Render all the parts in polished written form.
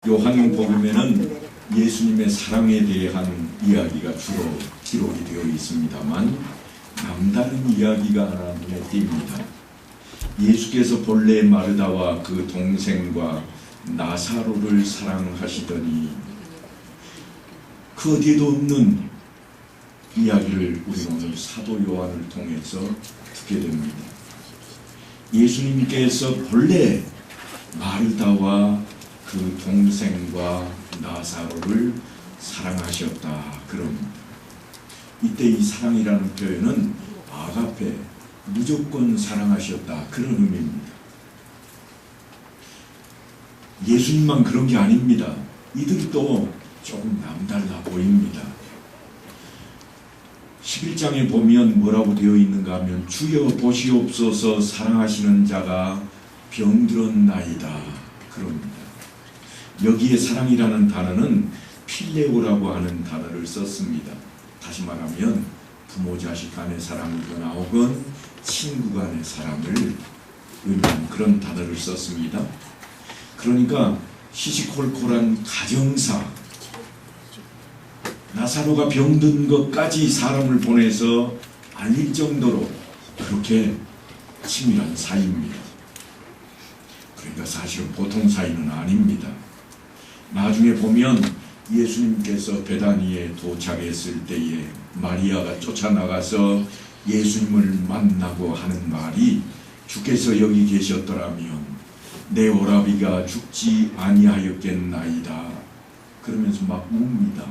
요한복음에는 예수님의 사랑에 대한 이야기가 주로 기록이 되어 있습니다만 남다른 이야기가 하나 눈에 띕니다. 예수께서 본래 마르다와 그 동생과 나사로를 사랑하시더니 그 어디에도 없는 이야기를 우리 오늘 사도 요한을 통해서 듣게 됩니다. 예수님께서 본래 마르다와 그 동생과 나사로를 사랑하셨다 그럽니다. 이때 이 사랑이라는 표현은 아가페, 무조건 사랑하셨다 그런 의미입니다. 예수님만 그런 게 아닙니다. 이들이 또 조금 남달라 보입니다. 11장에 보면 뭐라고 되어 있는가 하면 주여 보시옵소서 사랑하시는 자가 병들었나이다 그럽니다. 여기에 사랑이라는 단어는 필레오라고 하는 단어를 썼습니다. 다시 말하면 부모 자식 간의 사랑이거나 혹은 친구 간의 사랑을 의미하는 그런 단어를 썼습니다. 그러니까 시시콜콜한 가정사, 나사로가 병든 것까지 사람을 보내서 알릴 정도로 그렇게 친밀한 사이입니다. 그러니까 사실은 보통 사이는 아닙니다. 나중에 보면 예수님께서 베다니에 도착했을 때에 마리아가 쫓아나가서 예수님을 만나고 하는 말이 주께서 여기 계셨더라면 내 오라비가 죽지 아니하였겠나이다 그러면서 막 웁니다.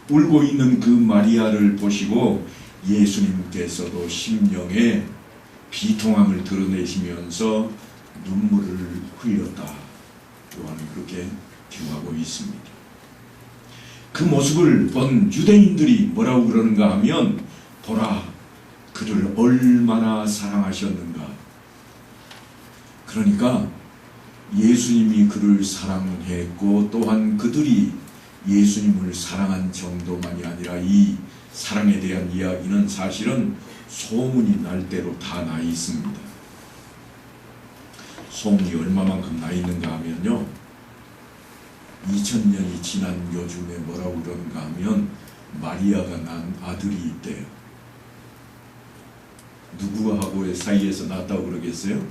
울고 있는 그 마리아를 보시고 예수님께서도 심령에 비통함을 드러내시면서 눈물을 흘렸다. 요한은 그렇게 기록하고 있습니다. 그 모습을 본 유대인들이 뭐라고 그러는가 하면 보라 그를 얼마나 사랑하셨는가. 그러니까 예수님이 그를 사랑했고 또한 그들이 예수님을 사랑한 정도만이 아니라 이 사랑에 대한 이야기는 사실은 소문이 날 대로 다 나 있습니다. 소문이 얼마만큼 나 있는가 하면요 2000년이 지난 요즘에 뭐라고 그러는가 하면 마리아가 난 아들이 있대요. 누구하고의 사이에서 낳았다고 그러겠어요?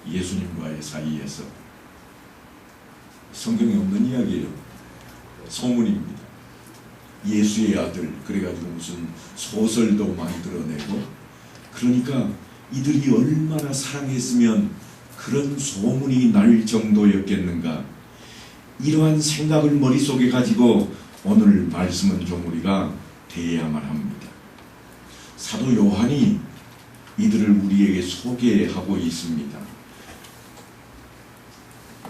예수님과의 사이에서. 성경에 없는 이야기예요. 소문입니다. 예수의 아들 그래가지고 무슨 소설도 만들어내고 그러니까 이들이 얼마나 사랑했으면 그런 소문이 날 정도였겠는가. 이러한 생각을 머릿속에 가지고 오늘 말씀은 좀 우리가 대해야만 합니다. 사도 요한이 이들을 우리에게 소개하고 있습니다.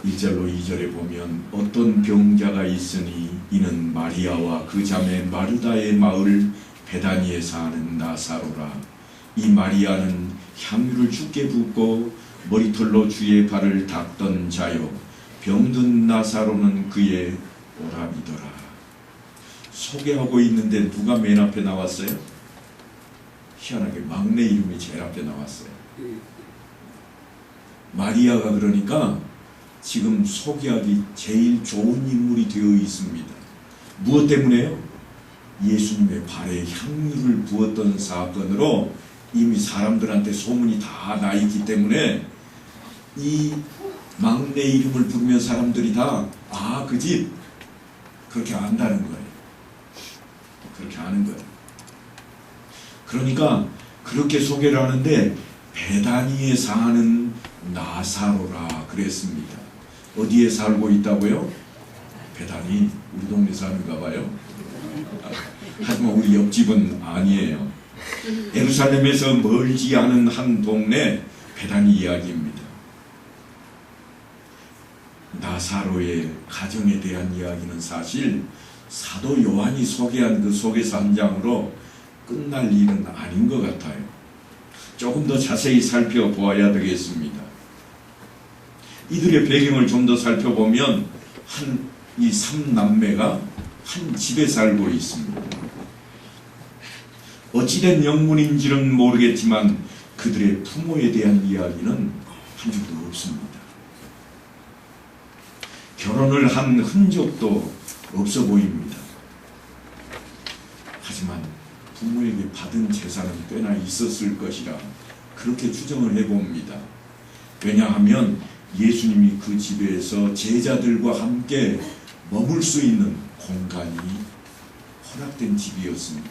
1절로 2절에 보면 어떤 병자가 있으니 이는 마리아와 그 자매 마르다의 마을 베다니에 사는 나사로라. 이 마리아는 향유를 주께 붓고 머리털로 주의 발을 닦던 자요 병든 나사로는 그의 오라비더라. 소개하고 있는데 누가 맨 앞에 나왔어요? 희한하게 막내 이름이 제일 앞에 나왔어요. 마리아가 그러니까 지금 소개하기 제일 좋은 인물이 되어 있습니다. 무엇 때문에요? 예수님의 발에 향유를 부었던 사건으로 이미 사람들한테 소문이 다 나 있기 때문에 이 막내 이름을 부르면 사람들이 다 그 집 그렇게 안다는 거예요. 그렇게 아는 거예요. 그러니까 그렇게 소개를 하는데 베다니에 사는 나사로라 그랬습니다. 어디에 살고 있다고요? 베다니 우리 동네 사는가 봐요. 하지만 우리 옆집은 아니에요. 예루살렘에서 멀지 않은 한 동네 베다니 이야기입니다. 나사로의 가정에 대한 이야기는 사실 사도 요한이 소개한 그 소개서 한 장으로 끝날 일은 아닌 것 같아요. 조금 더 자세히 살펴보아야 되겠습니다. 이들의 배경을 좀 더 살펴보면 이 3남매가 한 집에 살고 있습니다. 어찌된 영문인지는 모르겠지만 그들의 부모에 대한 이야기는 한 줄도 없습니다. 결혼을 한 흔적도 없어 보입니다. 하지만 부모에게 받은 재산은 꽤나 있었을 것이라 그렇게 추정을 해봅니다. 왜냐하면 예수님이 그 집에서 제자들과 함께 머물 수 있는 공간이 허락된 집이었습니다.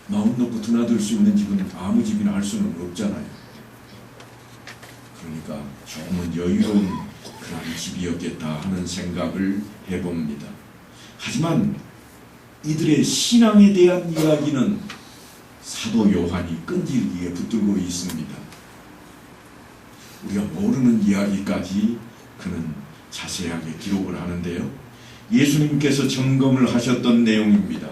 마음 놓고 드나들 수 있는 집은 아무 집이나 할 수는 없잖아요. 그러니까 조금은 여유로운 그런 집이었겠다 하는 생각을 해봅니다. 하지만 이들의 신앙에 대한 이야기는 사도 요한이 끈질기게 붙들고 있습니다. 우리가 모르는 이야기까지 그는 자세하게 기록을 하는데요. 예수님께서 점검을 하셨던 내용입니다.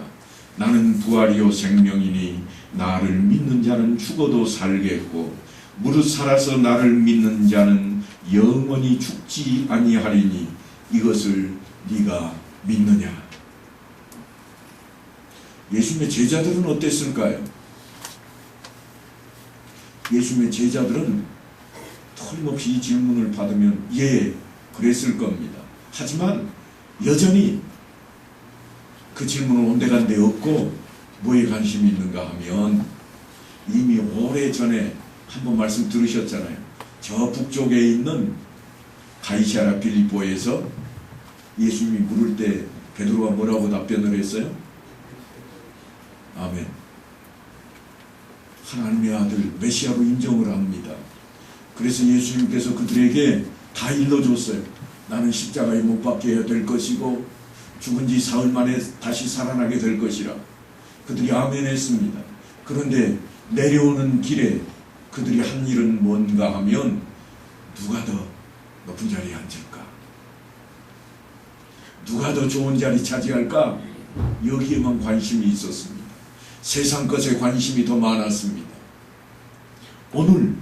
나는 부활이요 생명이니 나를 믿는 자는 죽어도 살겠고 무릇 살아서 나를 믿는 자는 영원히 죽지 아니하리니 이것을 네가 믿느냐? 예수님의 제자들은 어땠을까요? 예수님의 제자들은 틀림없이 이 질문을 받으면 예, 그랬을 겁니다. 하지만 여전히 그 질문은 온데간데 없고 뭐에 관심이 있는가 하면 이미 오래전에 한번 말씀 들으셨잖아요. 저 북쪽에 있는 가이사랴 빌립보에서 예수님이 물을 때 베드로가 뭐라고 답변을 했어요? 아멘. 하나님의 아들 메시아로 인정을 합니다. 그래서 예수님께서 그들에게 다 일러줬어요. 나는 십자가에 못 박혀야 될 것이고 죽은 지 사흘 만에 다시 살아나게 될 것이라. 그들이 아멘 했습니다. 그런데 내려오는 길에 그들이 한 일은 뭔가 하면 누가 더 높은 자리에 앉을까? 누가 더 좋은 자리 차지할까? 여기에만 관심이 있었습니다. 세상 것에 관심이 더 많았습니다. 오늘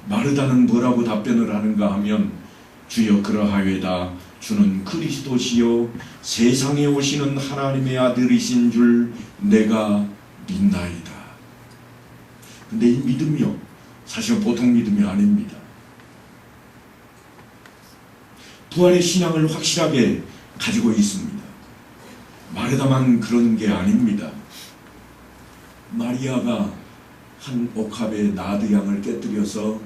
마르다는 뭐라고 답변을 하는가 하면 주여 그러하외다. 주는 그리스도시요 세상에 오시는 하나님의 아들이신 줄 내가 믿나이다. 근데 이 믿음이요 사실 보통 믿음이 아닙니다. 부활의 신앙을 확실하게 가지고 있습니다. 마르다만 그런 게 아닙니다. 마리아가 한 옥합에 나드향을 깨뜨려서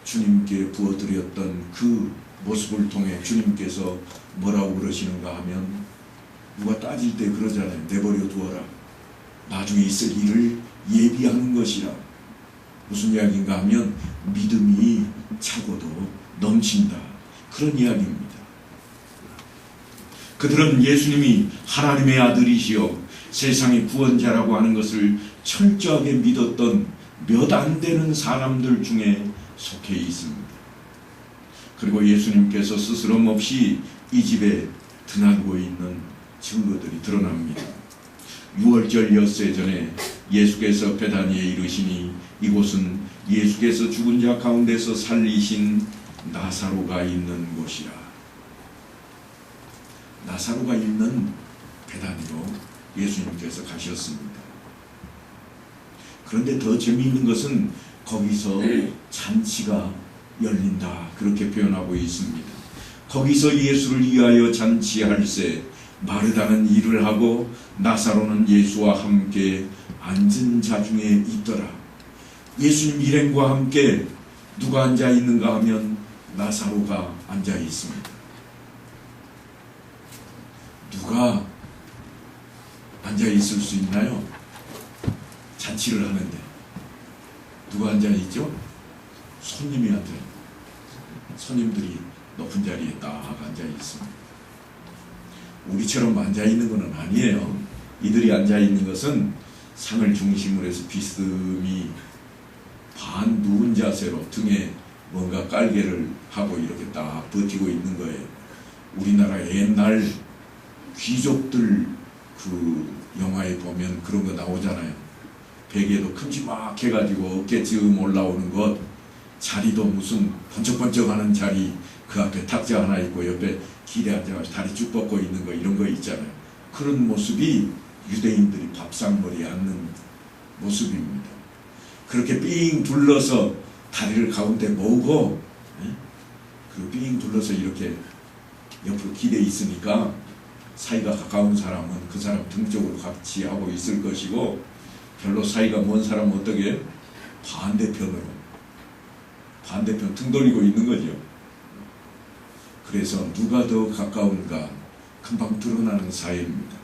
주님께 부어드렸던 그 모습을 통해 주님께서 뭐라고 그러시는가 하면 누가 따질 때 그러잖아요. 내버려 두어라. 나중에 있을 일을 예비하는 것이라. 무슨 이야기인가 하면 믿음이 차고도 넘친다. 그런 이야기입니다. 그들은 예수님이 하나님의 아들이시여 세상의 구원자라고 하는 것을 철저하게 믿었던 몇 안 되는 사람들 중에 속해 있습니다. 그리고 예수님께서 스스럼 없이 이 집에 드나들고 있는 증거들이 드러납니다. 6월절 엿새 전에 예수께서 베다니에 이르시니 이곳은 예수께서 죽은 자 가운데서 살리신 나사로가 있는 곳이라. 나사로가 있는 베다니로 예수님께서 가셨습니다. 그런데 더 재미있는 것은 거기서 잔치가 열린다. 그렇게 표현하고 있습니다. 거기서 예수를 위하여 잔치할세 마르다는 일을 하고 나사로는 예수와 함께 앉은 자 중에 있더라. 예수님 일행과 함께 누가 앉아 있는가 하면 나사로가 앉아 있습니다. 누가 앉아 있을 수 있나요? 잔치를 하는데 누가 앉아 있죠? 손님이 앉아 있습니다. 손님들이 높은 자리에 딱 앉아 있습니다. 우리처럼 앉아 있는 것은 아니에요. 이들이 앉아 있는 것은 상을 중심으로 해서 비스듬히 반 누운 자세로 등에 뭔가 깔개를 하고 이렇게 딱 버티고 있는 거예요. 우리나라 옛날 귀족들 그 영화에 보면 그런 거 나오잖아요. 베개도 큼지막해가지고 어깨쯤 올라오는 것, 자리도 무슨 번쩍번쩍하는 자리, 그 앞에 탁자 하나 있고 옆에 길에 앉아가지고 다리 쭉 뻗고 있는 거, 이런 거 있잖아요. 그런 모습이 유대인들이 밥상머리에 앉는 모습입니다. 그렇게 삥 둘러서 다리를 가운데 모으고 그 삥 둘러서 이렇게 옆으로 기대 있으니까 사이가 가까운 사람은 그 사람 등 쪽으로 같이 하고 있을 것이고, 별로 사이가 먼 사람은 어떻게 반대편 등 돌리고 있는 거죠. 그래서 누가 더 가까운가 금방 드러나는 사이입니다.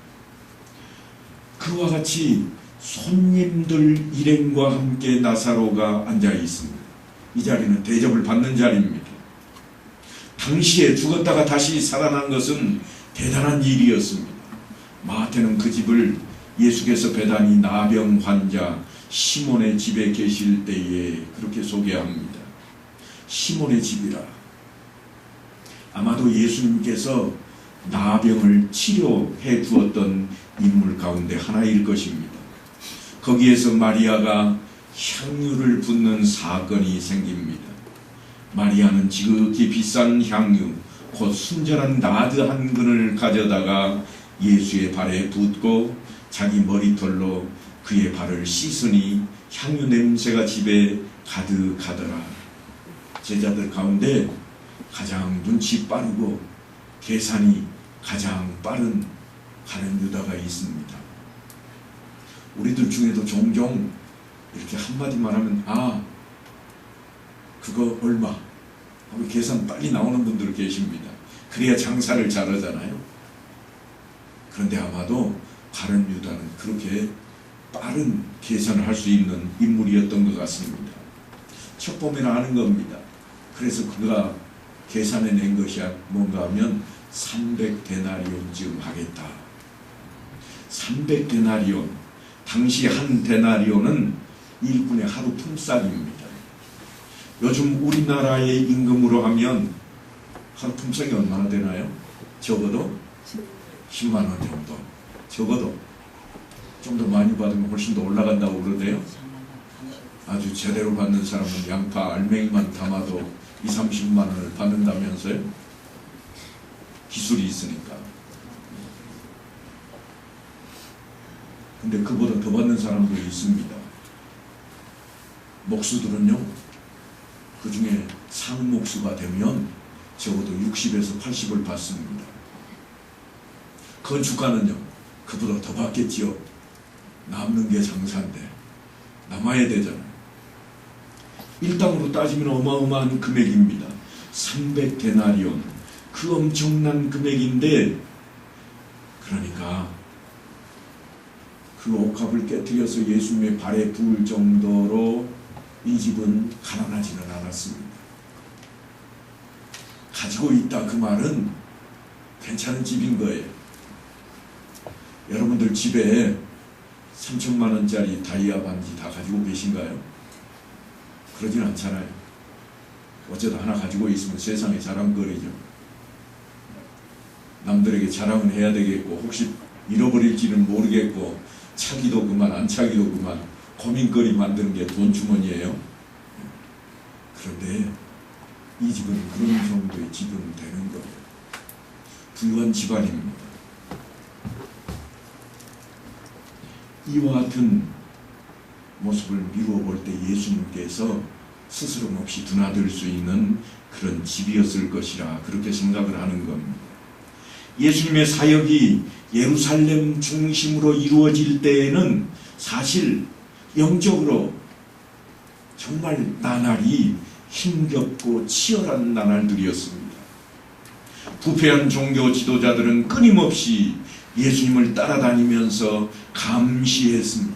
그와 같이 손님들 일행과 함께 나사로가 앉아 있습니다. 이 자리는 대접을 받는 자리입니다. 당시에 죽었다가 다시 살아난 것은 대단한 일이었습니다. 마태는 그 집을 예수께서 배단이 나병 환자 시몬의 집에 계실 때에 그렇게 소개합니다. 시몬의 집이라. 아마도 예수님께서 나병을 치료해 주었던 인물 가운데 하나일 것입니다. 거기에서 마리아가 향유를 붓는 사건이 생깁니다. 마리아는 지극히 비싼 향유, 곧 순전한 나드 한 근을 가져다가 예수의 발에 붓고 자기 머리털로 그의 발을 씻으니 향유 냄새가 집에 가득하더라. 제자들 가운데 가장 눈치 빠르고 계산이 가장 빠른 가룟 유다가 있습니다. 우리들 중에도 종종 이렇게 한마디만 하면 그거 얼마 하고 계산 빨리 나오는 분들 계십니다. 그래야 장사를 잘하잖아요. 그런데 아마도 가룟 유다는 그렇게 빠른 계산을 할 수 있는 인물이었던 것 같습니다. 첫 보면 아는 겁니다. 그래서 그가 계산해 낸 것이 뭔가 하면 300데나리온쯤 하겠다. 300데나리온. 당시 한 데나리온은 일꾼의 하루 품삯입니다. 요즘 우리나라의 임금으로 하면 하루 품삯이 얼마나 되나요? 적어도 10만 원 정도. 적어도 좀 더 많이 받으면 훨씬 더 올라간다고 그러대요. 아주 제대로 받는 사람은 양파, 알맹이만 담아도 20-30만 원을 받는다면서요? 기술이 있으니까. 근데 그보다 더 받는 사람도 있습니다. 목수들은요, 그 중에 상목수가 되면 적어도 60에서 80을 받습니다. 건축가는요, 그보다 더 받겠지요. 남는 게 장사인데 남아야 되잖아요. 일당으로 따지면 어마어마한 금액입니다. 300데나리온. 그 엄청난 금액인데, 그러니까 그 옥합을 깨뜨려서 예수님의 발에 부을 정도로 이 집은 가난하지는 않았습니다. 가지고 있다 그 말은 괜찮은 집인 거예요. 여러분들 집에 3천만 원짜리 다이아 반지 다 가지고 계신가요? 그러진 않잖아요. 어쩌다 하나 가지고 있으면 세상에 자랑거리죠. 남들에게 자랑은 해야 되겠고, 혹시 잃어버릴지는 모르겠고, 차기도 그만 안 차기도 그만 고민거리 만드는 게 돈 주머니예요. 그런데 이 집은 그런 정도의 집은 되는 거예요. 부유한 집안입니다. 이와 같은 모습을 미루어 볼 때 예수님께서 스스럼 없이 드나들 수 있는 그런 집이었을 것이라 그렇게 생각을 하는 겁니다. 예수님의 사역이 예루살렘 중심으로 이루어질 때에는 사실 영적으로 정말 나날이 힘겹고 치열한 나날들이었습니다. 부패한 종교 지도자들은 끊임없이 예수님을 따라다니면서 감시했습니다.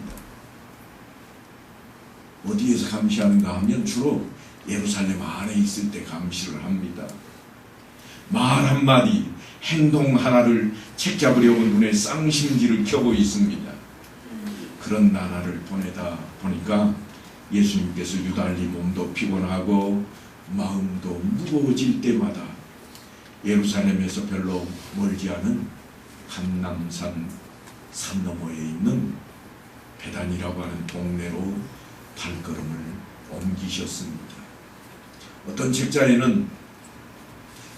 어디에서 감시하는가 하면 주로 예루살렘 안에 있을 때 감시를 합니다. 말 한마디, 행동 하나를 책잡으려고 눈에 쌍심지를 켜고 있습니다. 그런 나날을 보내다 보니까 예수님께서 유달리 몸도 피곤하고 마음도 무거워질 때마다 예루살렘에서 별로 멀지 않은 한남산 산 너머에 있는 베단이라고 하는 동네로 발걸음을 옮기셨습니다. 어떤 책자에는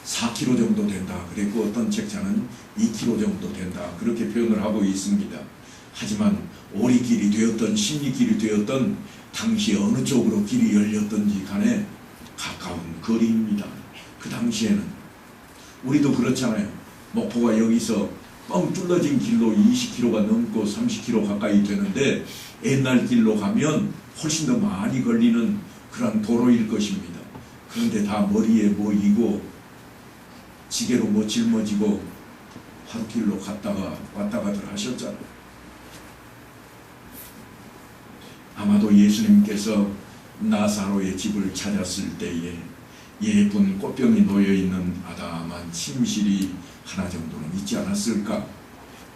4km 정도 된다 그랬고, 어떤 책자는 2km 정도 된다 그렇게 표현을 하고 있습니다. 하지만 오리길이 되었던 십리길이 되었던 당시 어느 쪽으로 길이 열렸던지 간에 가까운 거리입니다. 그 당시 당시에는 우리도 그렇잖아요. 목포가 여기서 뻥 뚫러진 길로 20km가 넘고 30km 가까이 되는데 옛날 길로 가면 훨씬 더 많이 걸리는 그런 도로일 것입니다. 그런데 다 머리에 모이고 지게로 뭐 짊어지고 하루길로 갔다가 왔다가들 하셨잖아요. 아마도 예수님께서 나사로의 집을 찾았을 때에 예쁜 꽃병이 놓여있는 아담한 침실이 하나 정도는 있지 않았을까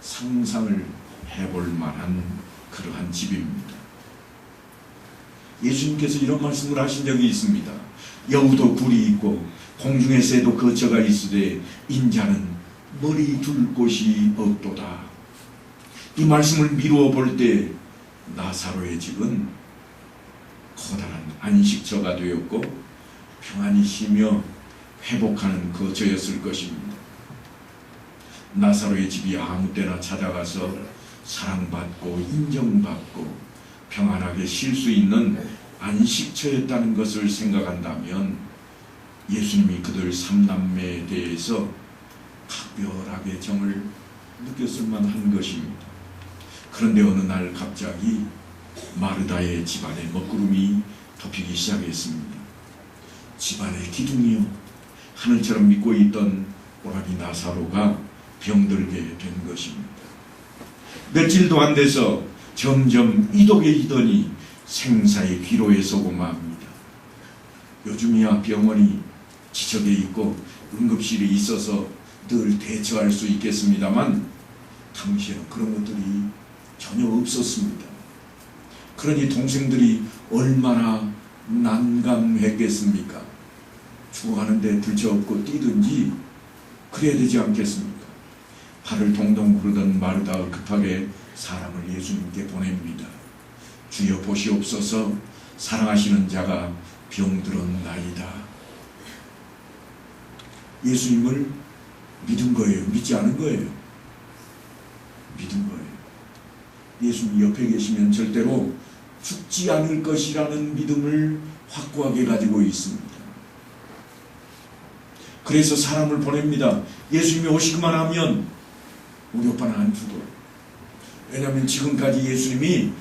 상상을 해볼 만한 그러한 집입니다. 예수님께서 이런 말씀을 하신 적이 있습니다. 여우도 굴이 있고 공중의 새도 거처가 있으되 인자는 머리 둘 곳이 없도다. 이 말씀을 미루어 볼 때 나사로의 집은 커다란 안식처가 되었고 평안히 쉬며 회복하는 거처였을 것입니다. 나사로의 집이 아무 때나 찾아가서 사랑받고 인정받고 평안하게 쉴 수 있는 안식처였다는 것을 생각한다면 예수님이 그들 삼남매에 대해서 각별하게 정을 느꼈을 만한 것입니다. 그런데 어느 날 갑자기 마르다의 집안에 먹구름이 덮이기 시작했습니다. 집안의 기둥이요, 하늘처럼 믿고 있던 오라비 나사로가 병들게 된 것입니다. 며칠도 안 돼서 점점 이독해지더니 생사의 기로에 서고 맙니다. 요즘이야 병원이 지척에 있고 응급실이 있어서 늘 대처할 수 있겠습니다만 당시에는 그런 것들이 전혀 없었습니다. 그러니 동생들이 얼마나 난감했겠습니까? 죽어가는데 불처없고 뛰든지 그래야 되지 않겠습니까? 발을 동동 구르던 마르다가 급하게 사람을 예수님께 보냅니다. 주여 보시옵소서, 사랑하시는 자가 병들었나이다. 예수님을 믿은 거예요? 믿지 않은 거예요? 믿은 거예요. 예수님 옆에 계시면 절대로 죽지 않을 것이라는 믿음을 확고하게 가지고 있습니다. 그래서 사람을 보냅니다. 예수님이 오시기만 하면 우리 오빠는 안 죽어. 왜냐하면 지금까지 예수님이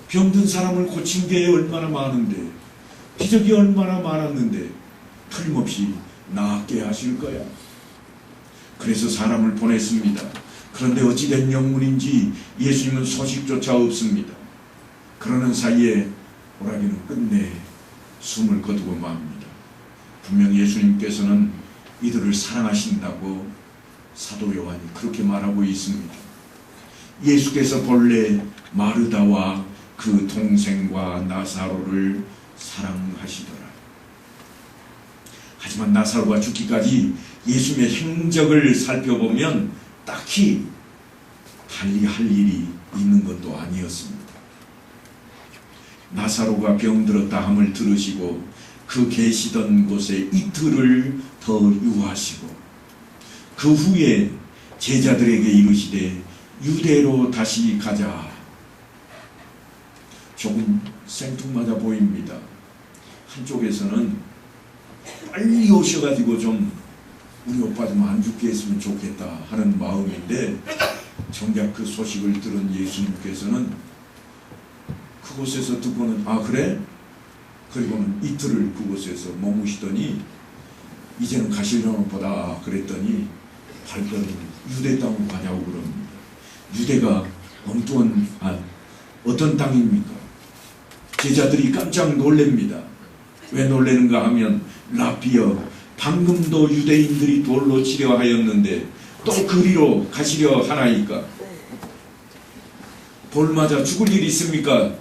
병든 사람을 고친 게 얼마나 많은데, 기적이 얼마나 많았는데 틀림없이 낫게 하실 거야. 그래서 사람을 보냈습니다. 그런데 어찌된 영문인지 예수님은 소식조차 없습니다. 그러는 사이에 오라비는 끝내 숨을 거두고 맙니다. 분명 예수님께서는 이들을 사랑하신다고 사도 요한이 그렇게 말하고 있습니다. 예수께서 본래 마르다와 그 동생과 나사로를 사랑하시더라. 하지만 나사로가 죽기까지 예수님의 행적을 살펴보면 딱히 달리 할 일이 있는 것도 아니었습니다. 나사로가 병들었다 함을 들으시고 그 계시던 곳에 이틀을 더 유하시고 그 후에 제자들에게 이르시되 유대로 다시 가자. 조금 생뚱맞아 보입니다. 한쪽에서는 빨리 오셔가지고 좀 우리 오빠 좀 안 죽게 했으면 좋겠다 하는 마음인데 정작 그 소식을 들은 예수님께서는 그곳에서 듣고는 아 그래? 그리고는 이틀을 그곳에서 머무시더니 이제는 가시려는 보다 그랬더니 발걸음 유대 땅으로 가냐고 그럽니다. 유대가 엉뚱한 어떤 땅입니까? 제자들이 깜짝 놀랍니다. 왜 놀라는가 하면 라피어 방금도 유대인들이 돌로 치려 하였는데 또 그리로 가시려 하나이까? 돌 맞아 죽을 일 있습니까?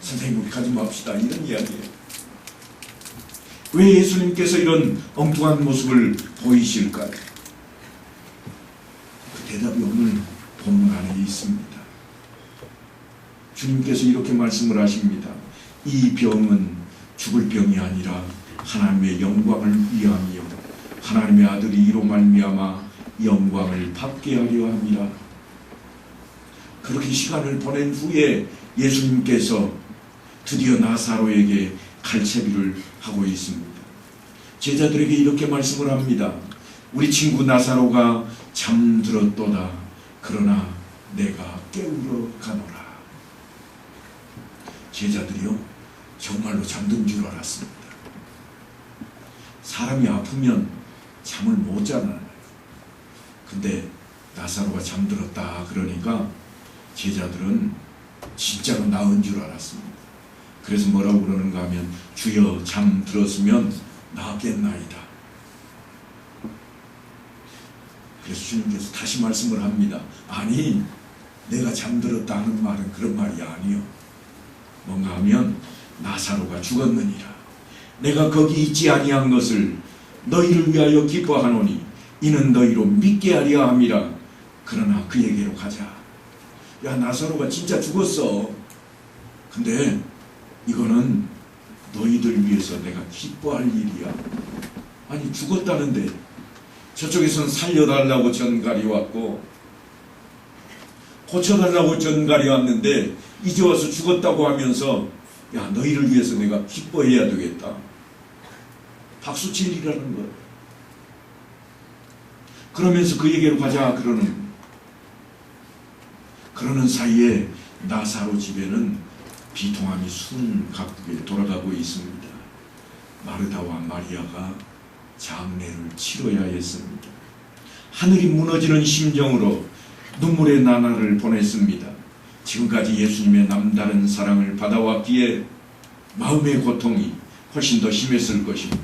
선생님 우리 가지 맙시다 이런 이야기예요. 왜 예수님께서 이런 엉뚱한 모습을 보이실까요? 그 대답이 오늘 본문 안에 있습니다. 주님께서 이렇게 말씀을 하십니다. 이 병은 죽을 병이 아니라 하나님의 영광을 위함이요 하나님의 아들이 이로 말미암아 영광을 받게 하려 함이라. 그렇게 시간을 보낸 후에 예수님께서 드디어 나사로에게 갈채비를 하고 있습니다. 제자들에게 이렇게 말씀을 합니다. 우리 친구 나사로가 잠들었도다. 그러나 내가 깨우러 가노라. 제자들이요, 정말로 잠든 줄 알았습니다. 사람이 아프면 잠을 못 자잖아요. 근데 나사로가 잠들었다 그러니까 제자들은 진짜로 나은 줄 알았습니다. 그래서 뭐라고 그러는가 하면 주여 잠들었으면 나았겠나이다. 그래서 주님께서 다시 말씀을 합니다. 아니, 내가 잠들었다 하는 말은 그런 말이 아니요. 뭔가 하면 나사로가 죽었느니라. 내가 거기 있지 아니한 것을 너희를 위하여 기뻐하노니 이는 너희로 믿게 하려 함이라. 그러나 그에게로 가자. 야, 나사로가 진짜 죽었어. 근데 이거는 너희들 위해서 내가 기뻐할 일이야. 아니, 죽었다는데 저쪽에선 살려달라고 전갈이 왔고 고쳐달라고 전갈이 왔는데 이제 와서 죽었다고 하면서 야, 너희를 위해서 내가 기뻐해야 되겠다. 박수칠이라는 것. 그러면서 그에게로 가자 그러는 사이에 나사로 집에는 비통함이 숨가쁘게 돌아가고 있습니다. 마르다와 마리아가 장례를 치러야 했습니다. 하늘이 무너지는 심정으로 눈물의 나날을 보냈습니다. 지금까지 예수님의 남다른 사랑을 받아왔기에 마음의 고통이 훨씬 더 심했을 것입니다.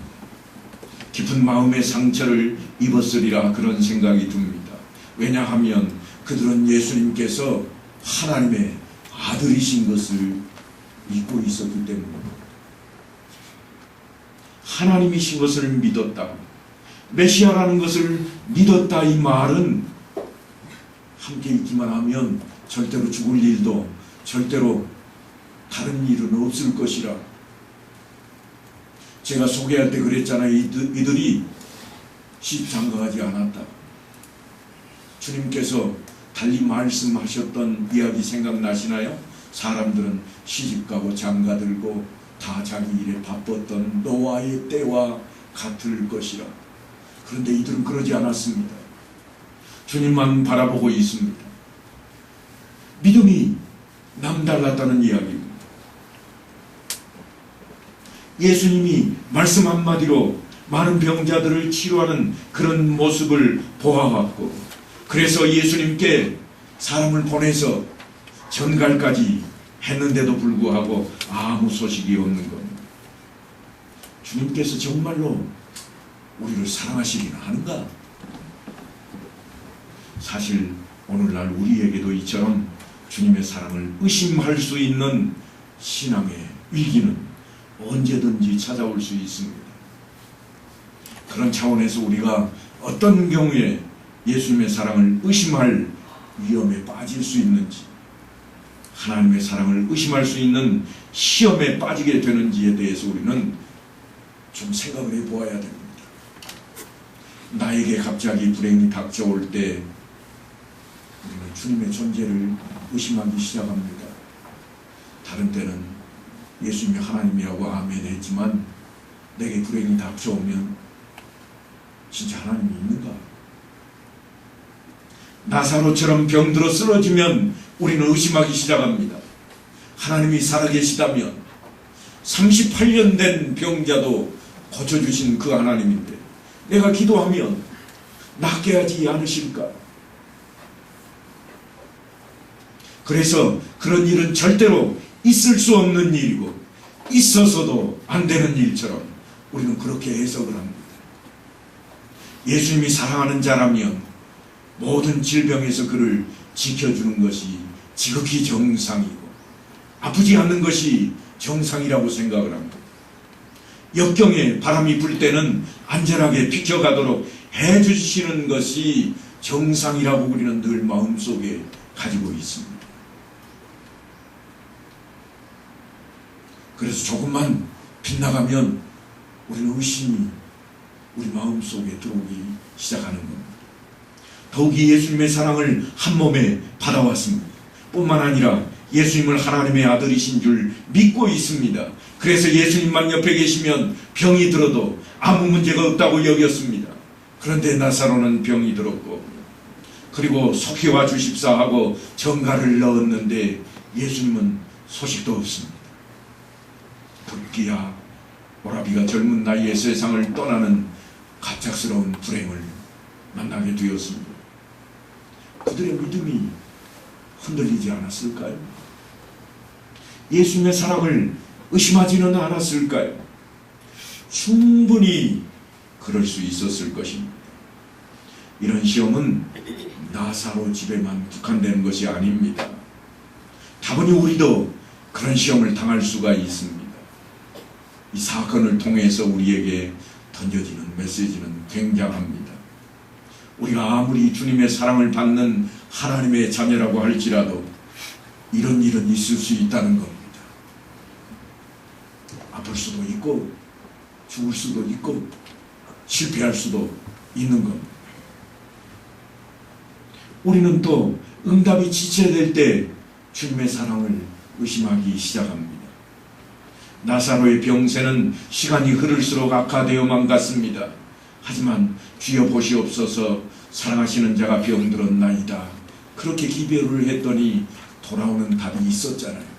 깊은 마음의 상처를 입었으리라 그런 생각이 듭니다. 왜냐하면 그들은 예수님께서 하나님의 아들이신 것을 믿고 있었기 때문입니다. 하나님이신 것을 믿었다. 메시아라는 것을 믿었다. 이 말은 함께 있기만 하면 절대로 죽을 일도 절대로 다른 일은 없을 것이라. 제가 소개할 때 그랬잖아요. 이들이 시집장가가지 않았다. 주님께서 달리 말씀하셨던 이야기 생각나시나요? 사람들은 시집가고 장가들고 다 자기 일에 바빴던 노아의 때와 같을 것이라. 그런데 이들은 그러지 않았습니다. 주님만 바라보고 있습니다. 믿음이 남달랐다는 이야기입니다. 예수님이 말씀 한마디로 많은 병자들을 치료하는 그런 모습을 보아왔고, 그래서 예수님께 사람을 보내서 전갈까지 했는데도 불구하고 아무 소식이 없는 겁니다. 주님께서 정말로 우리를 사랑하시기는 하는가? 사실 오늘날 우리에게도 이처럼 주님의 사랑을 의심할 수 있는 신앙의 위기는 언제든지 찾아올 수 있습니다. 그런 차원에서 우리가 어떤 경우에 예수님의 사랑을 의심할 위험에 빠질 수 있는지, 하나님의 사랑을 의심할 수 있는 시험에 빠지게 되는지에 대해서 우리는 좀 생각을 해보아야 됩니다. 나에게 갑자기 불행이 닥쳐올 때 우리는 주님의 존재를 의심하기 시작합니다. 다른 때는 예수님이 하나님이라고 아멘 했지만 내게 불행이 닥쳐오면 진짜 하나님이 있는가? 나사로처럼 병들어 쓰러지면 우리는 의심하기 시작합니다. 하나님이 살아계시다면 38년 된 병자도 고쳐주신 그 하나님인데 내가 기도하면 낫게 하지 않으실까? 그래서 그런 일은 절대로 있을 수 없는 일이고 있어서도 안 되는 일처럼 우리는 그렇게 해석을 합니다. 예수님이 사랑하는 자라면 모든 질병에서 그를 지켜주는 것이 지극히 정상이고 아프지 않는 것이 정상이라고 생각을 합니다. 역경에 바람이 불 때는 안전하게 비켜가도록 해주시는 것이 정상이라고 우리는 늘 마음속에 가지고 있습니다. 그래서 조금만 빗나가면 우리는 의심이 우리 마음속에 들어오기 시작하는 겁니다. 더욱이 예수님의 사랑을 한 몸에 받아왔습니다. 뿐만 아니라 예수님을 하나님의 아들이신 줄 믿고 있습니다. 그래서 예수님만 옆에 계시면 병이 들어도 아무 문제가 없다고 여겼습니다. 그런데 나사로는 병이 들었고, 그리고 속히와 주십사 하고 전가를 넣었는데 예수님은 소식도 없습니다. 급기야 오라비가 젊은 나이에 세상을 떠나는 갑작스러운 불행을 만나게 되었습니다. 그들의 믿음이 흔들리지 않았을까요? 예수님의 사랑을 의심하지는 않았을까요? 충분히 그럴 수 있었을 것입니다. 이런 시험은 나사로 집에만 국한되는 것이 아닙니다. 다분히 우리도 그런 시험을 당할 수가 있습니다. 이 사건을 통해서 우리에게 던져지는 메시지는 굉장합니다. 우리가 아무리 주님의 사랑을 받는 하나님의 자녀라고 할지라도 이런 일은 있을 수 있다는 겁니다. 아플 수도 있고 죽을 수도 있고 실패할 수도 있는 겁니다. 우리는 또 응답이 지체될 때 주님의 사랑을 의심하기 시작합니다. 나사로의 병세는 시간이 흐를수록 악화되어만 갔습니다. 하지만 주여 보시옵소서, 사랑하시는 자가 병들었나이다. 그렇게 기별을 했더니 돌아오는 답이 있었잖아요.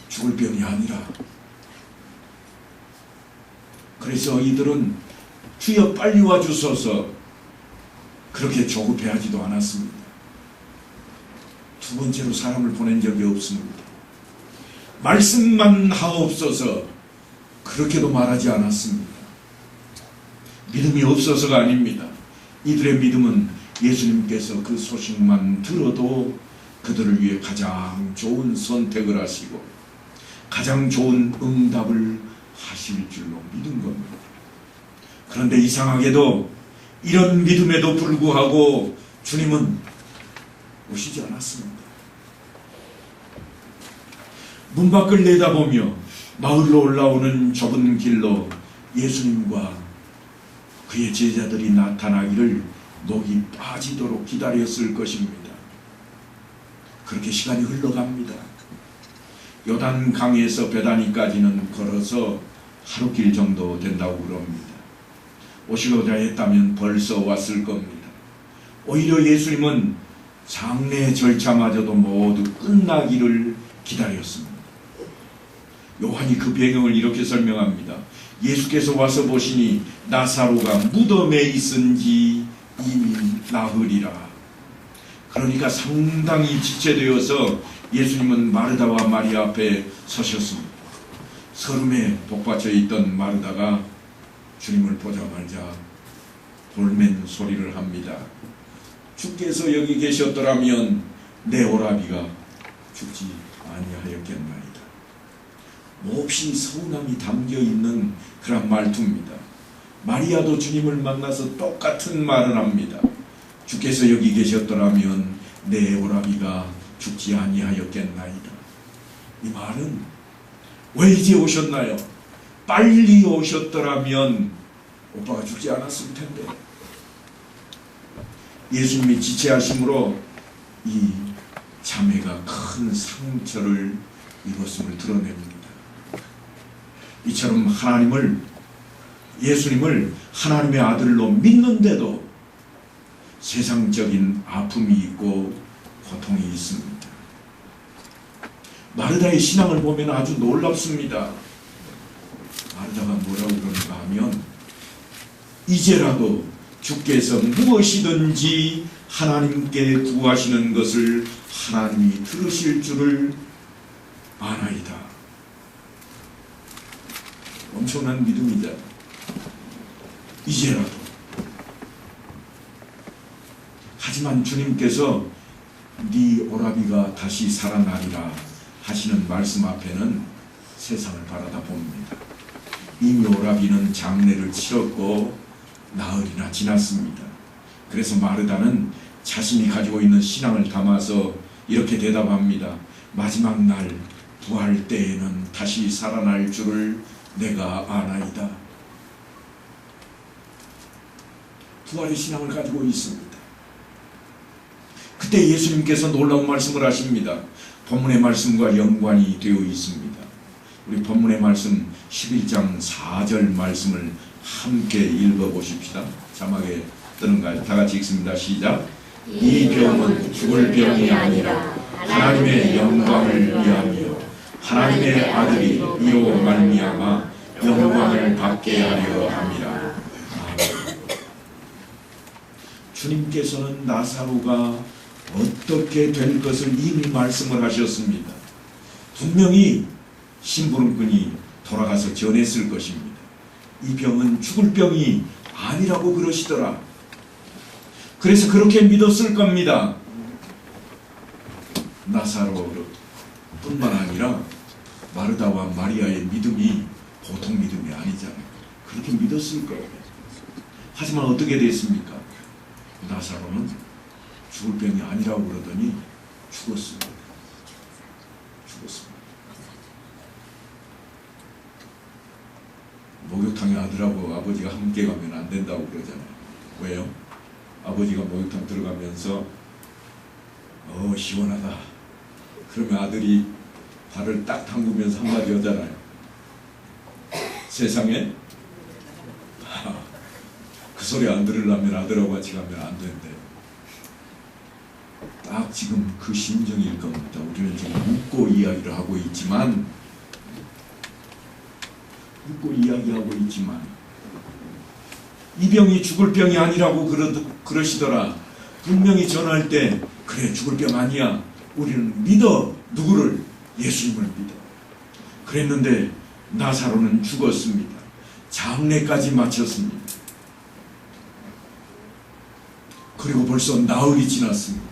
죽을 병이 아니라. 그래서 이들은 주여 빨리 와주소서 그렇게 조급해하지도 않았습니다. 두 번째로 사람을 보낸 적이 없습니다. 말씀만 하옵소서 그렇게도 말하지 않았습니다. 믿음이 없어서가 아닙니다. 이들의 믿음은 예수님께서 그 소식만 들어도 그들을 위해 가장 좋은 선택을 하시고 가장 좋은 응답을 하실 줄로 믿은 겁니다. 그런데 이상하게도 이런 믿음에도 불구하고 주님은 오시지 않았습니다. 문 밖을 내다보며 마을로 올라오는 좁은 길로 예수님과 그의 제자들이 나타나기를 목이 빠지도록 기다렸을 것입니다. 그렇게 시간이 흘러갑니다. 요단 강에서 베다니까지는 걸어서 하루길 정도 된다고 그럽니다. 오시고자 했다면 벌써 왔을 겁니다. 오히려 예수님은 장례 절차마저도 모두 끝나기를 기다렸습니다. 요한이 그 배경을 이렇게 설명합니다. 예수께서 와서 보시니 나사로가 무덤에 있은지 이미 나흘이라. 그러니까 상당히 지체되어서 예수님은 마르다와 마리아 앞에 서셨습니다. 서름에 복받쳐 있던 마르다가 주님을 보자마자 볼멘 소리를 합니다. 주께서 여기 계셨더라면 내 오라비가 죽지 아니하였겠나이다. 몹시 서운함이 담겨있는 그런 말투입니다. 마리아도 주님을 만나서 똑같은 말을 합니다. 주께서 여기 계셨더라면 내 오라비가 죽지 아니하였겠나이다. 이 말은 왜 이제 오셨나요? 빨리 오셨더라면 오빠가 죽지 않았을 텐데. 예수님이 지체하심으로 이 자매가 큰 상처를 입었음을 드러냅니다. 이처럼 예수님을 하나님의 아들로 믿는데도 세상적인 아픔이 있고 고통이 있습니다. 마르다의 신앙을 보면 아주 놀랍습니다. 마르다가 뭐라고 그러는가 하면 이제라도 주께서 무엇이든지 하나님께 구하시는 것을 하나님이 들으실 줄을 아나이다. 엄청난 믿음이다. 이제라도. 하지만 주님께서 네 오라비가 다시 살아나리라 하시는 말씀 앞에는 세상을 바라다 봅니다. 이미 오라비는 장례를 치렀고 나흘이나 지났습니다. 그래서 마르다는 자신이 가지고 있는 신앙을 담아서 이렇게 대답합니다. 마지막 날 부활 때에는 다시 살아날 줄을 내가 아나이다. 부활의 신앙을 가지고 있습니다. 그때 예수님께서 놀라운 말씀을 하십니다. 본문의 말씀과 연관이 되어 있습니다. 우리 본문의 말씀 11장 4절 말씀을 함께 읽어보십시다. 자막에 뜨는가요? 다 같이 읽습니다. 시작. 이 병은 죽을 병이 아니라 하나님의 영광을 위하며 하나님의 아들이 이로 말미암아 영광을 받게 하려 함이라. 주님께서는 나사로가 어떻게 될 것을 이미 말씀을 하셨습니다. 분명히 심부름꾼이 돌아가서 전했을 것입니다. 이 병은 죽을 병이 아니라고 그러시더라. 그래서 그렇게 믿었을 겁니다. 나사로뿐만 아니라 마르다와 마리아의 믿음이 보통 믿음이 아니잖아요. 그렇게 믿었을 거예요. 하지만 어떻게 됐습니까? 나사로는 죽을 병이 아니라고 그러더니 죽었습니다. 목욕탕에 아들하고 아버지가 함께 가면 안 된다고 그러잖아요. 왜요? 아버지가 목욕탕 들어가면서 시원하다. 그러면 아들이 발을 딱 담그면서 한마디 하잖아요. 세상에 그 소리 안 들으려면 아들하고 같이 가면 안 된대. 딱 지금 그 심정일 겁니다. 우리는 지금 묻고 이야기를 하고 있지만 이 병이 죽을 병이 아니라고 그러시더라. 분명히 전할 때 그래 죽을 병 아니야. 우리는 믿어. 누구를? 예수님을 믿어. 그랬는데 나사로는 죽었습니다. 장례까지 마쳤습니다. 그리고 벌써 나흘이 지났습니다.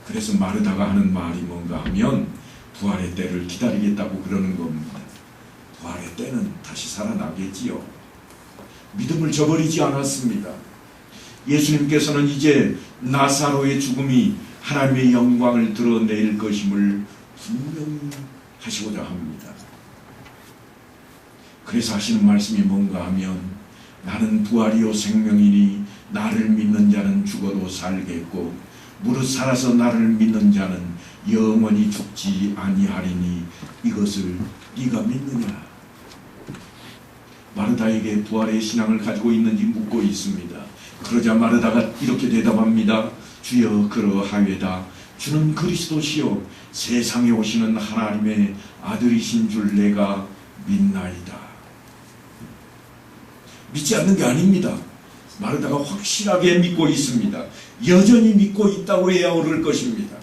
그래서 마르다가 하는 말이 뭔가 하면 부활의 때를 기다리겠다고 그러는 겁니다. 부활의 때는 다시 살아나겠지요. 믿음을 저버리지 않았습니다. 예수님께서는 이제 나사로의 죽음이 하나님의 영광을 드러낼 것임을 분명히 하시고자 합니다. 그래서 하시는 말씀이 뭔가 하면 나는 부활이요 생명이니 나를 믿는 자는 죽어도 살겠고 무릇 살아서 나를 믿는 자는 영원히 죽지 아니하리니 이것을 네가 믿느냐? 마르다에게 부활의 신앙을 가지고 있는지 묻고 있습니다. 그러자 마르다가 이렇게 대답합니다. 주여 그러하외다. 주는 그리스도시요 세상에 오시는 하나님의 아들이신 줄 내가 믿나이다. 믿지 않는 게 아닙니다. 마르다가 확실하게 믿고 있습니다. 여전히 믿고 있다고 해야 옳을 것입니다.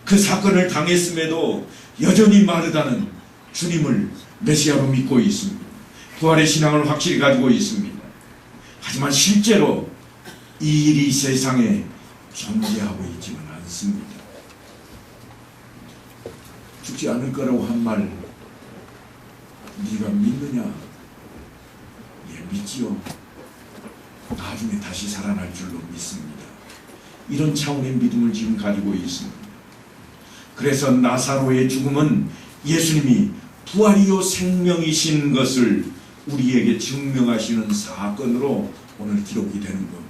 그 사건을 당했음에도 여전히 마르다는 주님을 메시아로 믿고 있습니다. 부활의 신앙을 확실히 가지고 있습니다. 하지만 실제로 이 일이 세상에 존재하고 있지는 않습니다. 죽지 않을 거라고 한 말 네가 믿느냐? 예, 믿지요. 나중에 다시 살아날 줄로 믿습니다. 이런 차원의 믿음을 지금 가지고 있습니다. 그래서 나사로의 죽음은 예수님이 부활이요 생명이신 것을 우리에게 증명하시는 사건으로 오늘 기록이 되는 겁니다.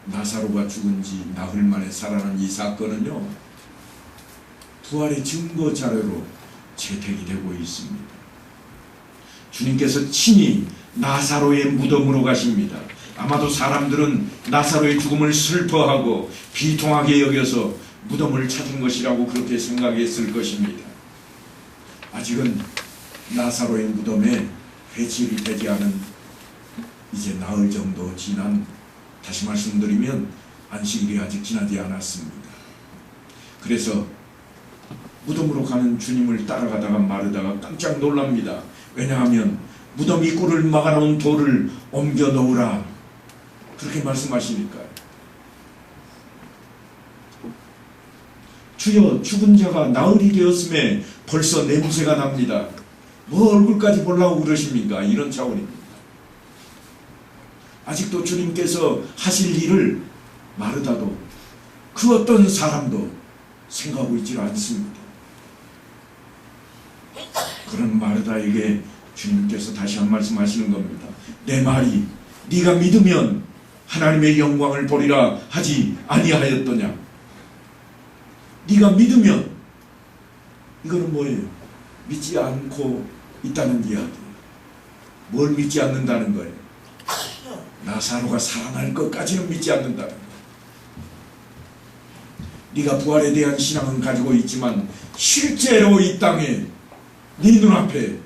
나사로가 죽은 지 나흘 만에 살아난 이 사건은요, 부활의 증거 자료로 채택이 되고 있습니다. 주님께서 친히 나사로의 무덤으로 가십니다. 아마도 사람들은 나사로의 죽음을 슬퍼하고 비통하게 여겨서 무덤을 찾은 것이라고 그렇게 생각했을 것입니다. 아직은 나사로의 무덤에 회칠이 되지 않은 이제 나흘 정도 지난, 다시 말씀드리면 안식일이 아직 지나지 않았습니다. 그래서 무덤으로 가는 주님을 따라가다가 마르다가 깜짝 놀랍니다. 왜냐하면 무덤 입구를 막아놓은 돌을 옮겨 놓으라 그렇게 말씀하시니까요. 주여 죽은 자가 나흘이 되었음에 벌써 냄새가 납니다. 뭐 얼굴까지 보려고 그러십니까? 이런 차원입니다. 아직도 주님께서 하실 일을 마르다도 그 어떤 사람도 생각하고 있지 않습니다. 그런 마르다에게 주님께서 다시 한 말씀 하시는 겁니다. 내 말이 네가 믿으면 하나님의 영광을 보리라 하지 아니하였더냐. 네가 믿으면, 이거는 뭐예요? 믿지 않고 있다는 이야기. 뭘 믿지 않는다는 거예요? 나사로가 살아날 것까지는 믿지 않는다는 거예요. 네가 부활에 대한 신앙은 가지고 있지만 실제로 이 땅에 네 눈앞에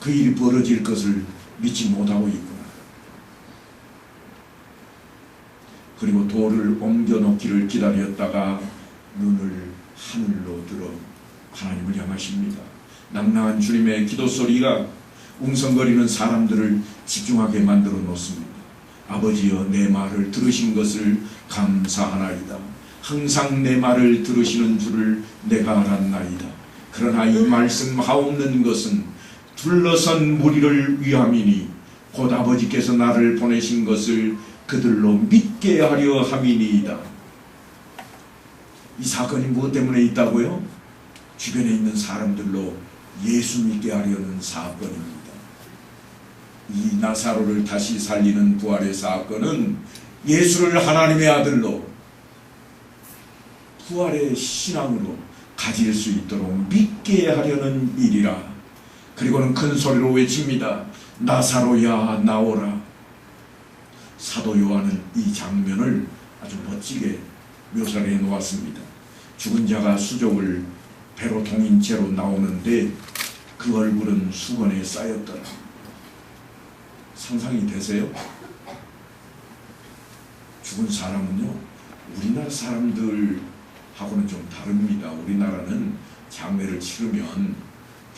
그 일이 벌어질 것을 믿지 못하고 있구나. 그리고 돌을 옮겨놓기를 기다렸다가 눈을 하늘로 들어 하나님을 향하십니다. 낭낭한 주님의 기도 소리가 웅성거리는 사람들을 집중하게 만들어 놓습니다. 아버지여, 내 말을 들으신 것을 감사하나이다. 항상 내 말을 들으시는 줄을 내가 알았나이다. 그러나 이 말씀 하옵는 것은 둘러선 무리를 위함이니 곧 아버지께서 나를 보내신 것을 그들로 믿게 하려 함이니이다. 이 사건이 무엇 때문에 있다고요? 주변에 있는 사람들로 예수 믿게 하려는 사건입니다. 이 나사로를 다시 살리는 부활의 사건은 예수를 하나님의 아들로 부활의 신앙으로 가질 수 있도록 믿게 하려는 일이라. 그리고는 큰 소리로 외칩니다. 나사로야, 나오라. 사도 요한은 이 장면을 아주 멋지게 묘사를 해 놓았습니다. 죽은 자가 수족을 배로 동인 채로 나오는데 그 얼굴은 수건에 쌓였더라. 상상이 되세요? 죽은 사람은요, 우리나라 사람들하고는 좀 다릅니다. 우리나라는 장례를 치르면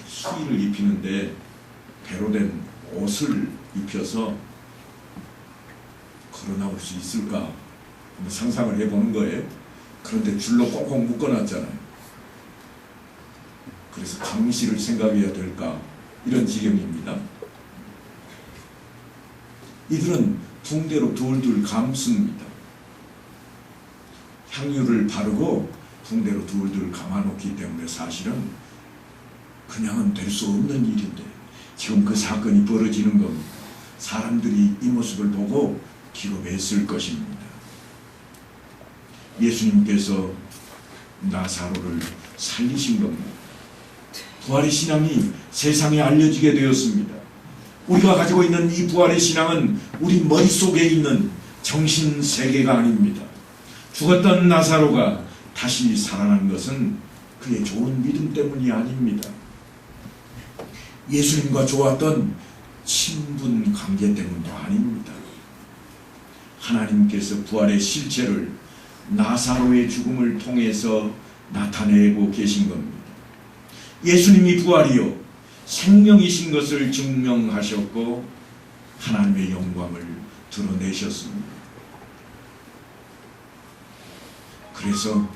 수의를 입히는데 배로 된 옷을 입혀서 걸어 나올 수 있을까? 상상을 해보는 거예요. 그런데 줄로 꽁꽁 묶어놨잖아요. 그래서 장시를 생각해야 될까? 이런 지경입니다. 이들은 붕대로 둘둘 감습니다. 향유를 바르고 붕대로 둘둘 감아놓기 때문에 사실은 그냥은 될 수 없는 일인데 지금 그 사건이 벌어지는 겁니다. 사람들이 이 모습을 보고 기겁했을 것입니다. 예수님께서 나사로를 살리신 겁니다. 부활의 신앙이 세상에 알려지게 되었습니다. 우리가 가지고 있는 이 부활의 신앙은 우리 머릿속에 있는 정신세계가 아닙니다. 죽었던 나사로가 다시 살아난 것은 그의 좋은 믿음 때문이 아닙니다. 예수님과 좋았던 친분 관계 때문도 아닙니다. 하나님께서 부활의 실체를 나사로의 죽음을 통해서 나타내고 계신 겁니다. 예수님이 부활이요 생명이신 것을 증명하셨고 하나님의 영광을 드러내셨습니다. 그래서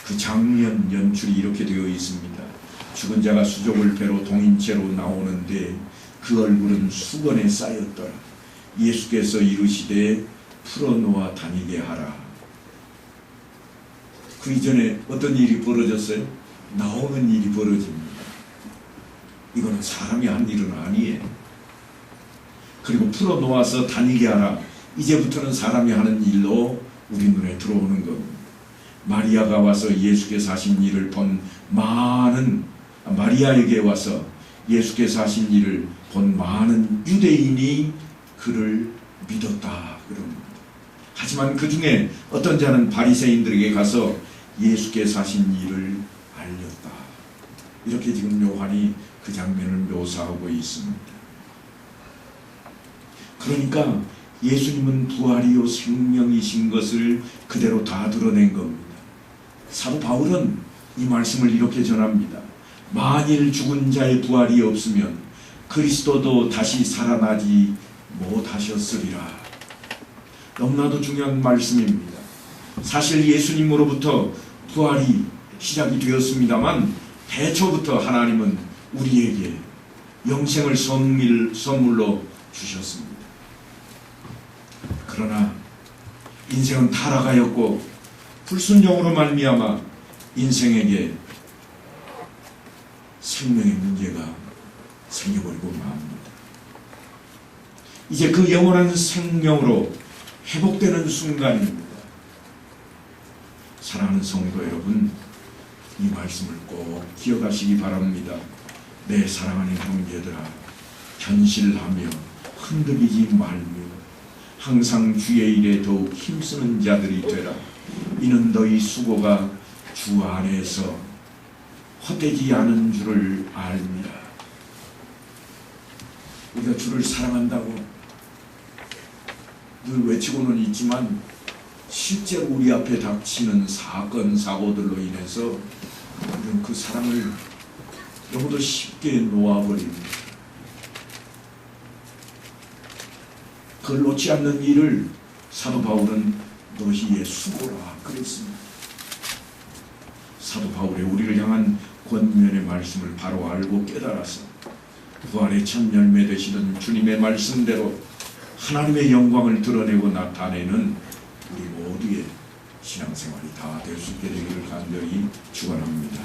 그 장면 연출이 이렇게 되어 있습니다. 죽은 자가 수족을 배로 동인 채로 나오는데 그 얼굴은 수건에 쌓였더라. 예수께서 이르시되 풀어놓아 다니게 하라. 그 이전에 어떤 일이 벌어졌어요? 나오는 일이 벌어집니다. 이거는 사람이 한 일은 아니에요. 그리고 풀어놓아서 다니게 하라. 이제부터는 사람이 하는 일로 우리 눈에 들어오는 겁니다. 마리아가 와서 예수께서 하신 일을 본 마리아에게 와서 예수께서 하신 일을 본 많은 유대인이 그를 믿었다 그럽니다. 하지만 그 중에 어떤 자는 바리새인들에게 가서 예수께서 하신 일을 알렸다. 이렇게 지금 요한이 그 장면을 묘사하고 있습니다. 그러니까 예수님은 부활이요 생명이신 것을 그대로 다 드러낸 겁니다. 사도 바울은 이 말씀을 이렇게 전합니다. 만일 죽은 자의 부활이 없으면 그리스도도 다시 살아나지 못하셨으리라. 너무나도 중요한 말씀입니다. 사실 예수님으로부터 부활이 시작이 되었습니다만 태초부터 하나님은 우리에게 영생을 선물로 주셨습니다. 그러나 인생은 타락하였고 불순종으로 말미암아 인생에게 생명의 문제가 생겨버리고 맙니다. 이제 그 영원한 생명으로 회복되는 순간입니다. 사랑하는 성도 여러분, 이 말씀을 꼭 기억하시기 바랍니다. 내 사랑하는 형제들아, 견실하며 흔들리지 말며 항상 주의 일에 더욱 힘쓰는 자들이 되라. 이는 너희 수고가 주 안에서 헛되지 않은 줄을 압니다. 우리가 주를 사랑한다고 늘 외치고는 있지만 실제로 우리 앞에 닥치는 사건, 사고들로 인해서 우리는 그 사랑을 너무도 쉽게 놓아버립니다. 그걸 놓지 않는 일을 사도 바울은 너희의 수고라 그랬습니다. 사도 바울의 우리를 향한 권면의 말씀을 바로 알고 깨달아서 부활의 첫 열매 되시던 주님의 말씀대로 하나님의 영광을 드러내고 나타내는 우리 모두의 신앙생활이 다 될 수 있게 되기를 간절히 축원합니다.